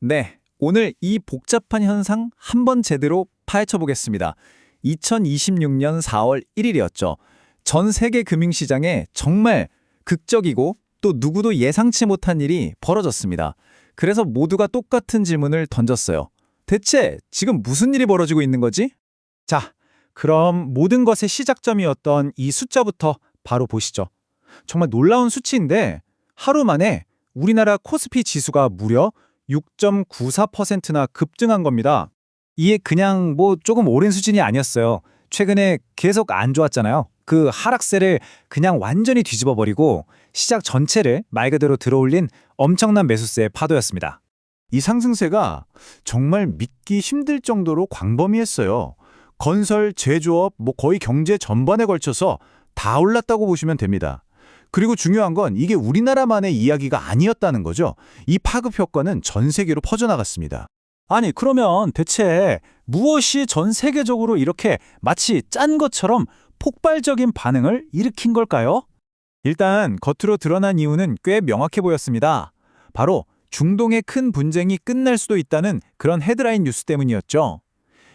네, 오늘 이 복잡한 현상 한번 제대로 파헤쳐 보겠습니다. 2026년 4월 1일이었죠. 전 세계 금융시장에 정말 극적이고 또 누구도 예상치 못한 일이 벌어졌습니다. 그래서 모두가 똑같은 질문을 던졌어요. 대체 지금 무슨 일이 벌어지고 있는 거지? 자, 그럼 모든 것의 시작점이었던 이 숫자부터 바로 보시죠. 정말 놀라운 수치인데 하루 만에 우리나라 코스피 지수가 무려 6.94%나 급증한 겁니다. 이게 그냥 뭐 조금 오른 수준이 아니었어요. 최근에 계속 안 좋았잖아요. 그 하락세를 그냥 완전히 뒤집어버리고 시장 전체를 말 그대로 들어올린 엄청난 매수세의 파도였습니다. 이 상승세가 정말 믿기 힘들 정도로 광범위했어요. 건설, 제조업, 거의 경제 전반에 걸쳐서 다 올랐다고 보시면 됩니다. 그리고 중요한 건 이게 우리나라만의 이야기가 아니었다는 거죠. 이 파급 효과는 전 세계로 퍼져나갔습니다. 아니, 그러면 대체 무엇이 전 세계적으로 이렇게 마치 짠 것처럼 폭발적인 반응을 일으킨 걸까요? 일단 겉으로 드러난 이유는 꽤 명확해 보였습니다. 바로 중동의 큰 분쟁이 끝날 수도 있다는 그런 헤드라인 뉴스 때문이었죠.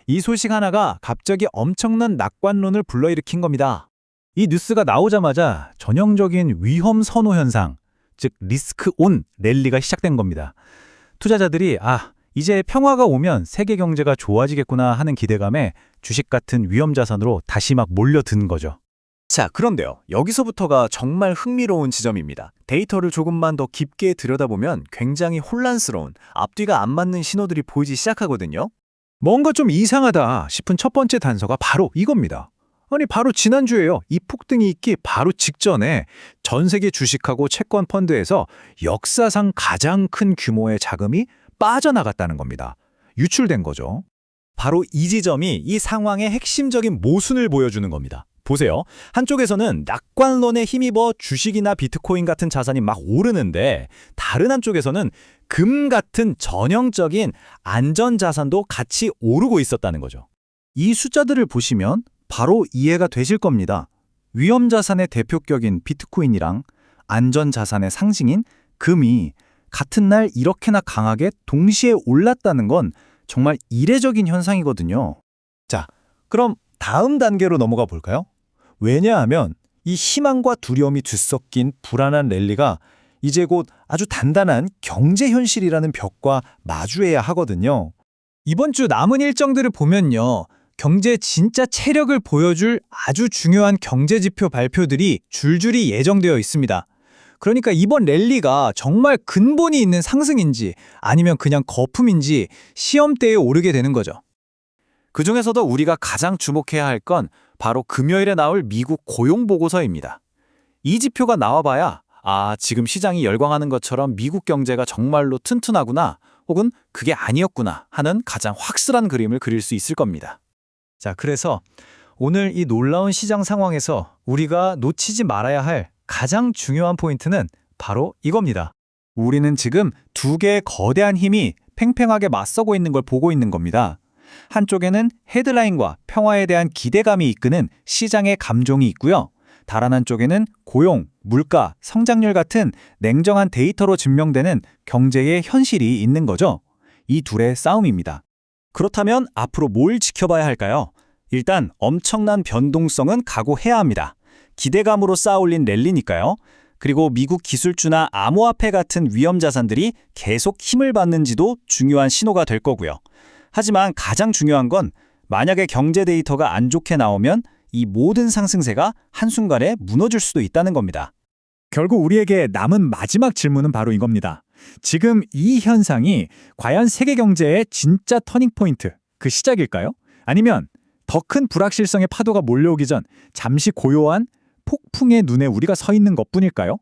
이 소식 하나가 갑자기 엄청난 낙관론을 불러일으킨 겁니다. 이 뉴스가 나오자마자 전형적인 위험 선호 현상, 즉 리스크 온 랠리가 시작된 겁니다. 투자자들이 이제 평화가 오면 세계 경제가 좋아지겠구나 하는 기대감에 주식 같은 위험 자산으로 다시 막 몰려든 거죠. 자, 그런데요. 여기서부터가 정말 흥미로운 지점입니다. 데이터를 조금만 더 깊게 들여다보면 굉장히 혼란스러운 앞뒤가 안 맞는 신호들이 보이기 시작하거든요. 뭔가 좀 이상하다 싶은 첫 번째 단서가 바로 이겁니다. 아니, 바로 지난주에요. 이 폭등이 있기 바로 직전에 전 세계 주식하고 채권 펀드에서 역사상 가장 큰 규모의 자금이 빠져나갔다는 겁니다. 유출된 거죠. 바로 이 지점이 이 상황의 핵심적인 모순을 보여주는 겁니다. 보세요. 한쪽에서는 낙관론에 힘입어 주식이나 비트코인 같은 자산이 막 오르는데 다른 한쪽에서는 금 같은 전형적인 안전자산도 같이 오르고 있었다는 거죠. 이 숫자들을 보시면 바로 이해가 되실 겁니다. 위험자산의 대표격인 비트코인이랑 안전자산의 상징인 금이 같은 날 이렇게나 강하게 동시에 올랐다는 건 정말 이례적인 현상이거든요. 자, 그럼 다음 단계로 넘어가 볼까요? 왜냐하면 이 희망과 두려움이 뒤섞인 불안한 랠리가 이제 곧 아주 단단한 경제 현실이라는 벽과 마주해야 하거든요. 이번 주 남은 일정들을 보면요. 경제 진짜 체력을 보여줄 아주 중요한 경제지표 발표들이 줄줄이 예정되어 있습니다. 그러니까 이번 랠리가 정말 근본이 있는 상승인지 아니면 그냥 거품인지 시험대에 오르게 되는 거죠. 그중에서도 우리가 가장 주목해야 할 건 바로 금요일에 나올 미국 고용보고서입니다. 이 지표가 나와봐야 지금 시장이 열광하는 것처럼 미국 경제가 정말로 튼튼하구나 혹은 그게 아니었구나 하는 가장 확실한 그림을 그릴 수 있을 겁니다. 자, 그래서 오늘 이 놀라운 시장 상황에서 우리가 놓치지 말아야 할 가장 중요한 포인트는 바로 이겁니다. 우리는 지금 두 개의 거대한 힘이 팽팽하게 맞서고 있는 걸 보고 있는 겁니다. 한쪽에는 헤드라인과 평화에 대한 기대감이 이끄는 시장의 감정이 있고요. 다른 한쪽에는 고용, 물가, 성장률 같은 냉정한 데이터로 증명되는 경제의 현실이 있는 거죠. 이 둘의 싸움입니다. 그렇다면 앞으로 뭘 지켜봐야 할까요? 일단 엄청난 변동성은 각오해야 합니다. 기대감으로 쌓아올린 랠리니까요. 그리고 미국 기술주나 암호화폐 같은 위험 자산들이 계속 힘을 받는지도 중요한 신호가 될 거고요. 하지만 가장 중요한 건 만약에 경제 데이터가 안 좋게 나오면 이 모든 상승세가 한순간에 무너질 수도 있다는 겁니다. 결국 우리에게 남은 마지막 질문은 바로 이겁니다. 지금 이 현상이 과연 세계 경제의 진짜 터닝포인트, 그 시작일까요? 아니면 더 큰 불확실성의 파도가 몰려오기 전 잠시 고요한 폭풍의 눈에 우리가 서 있는 것뿐일까요?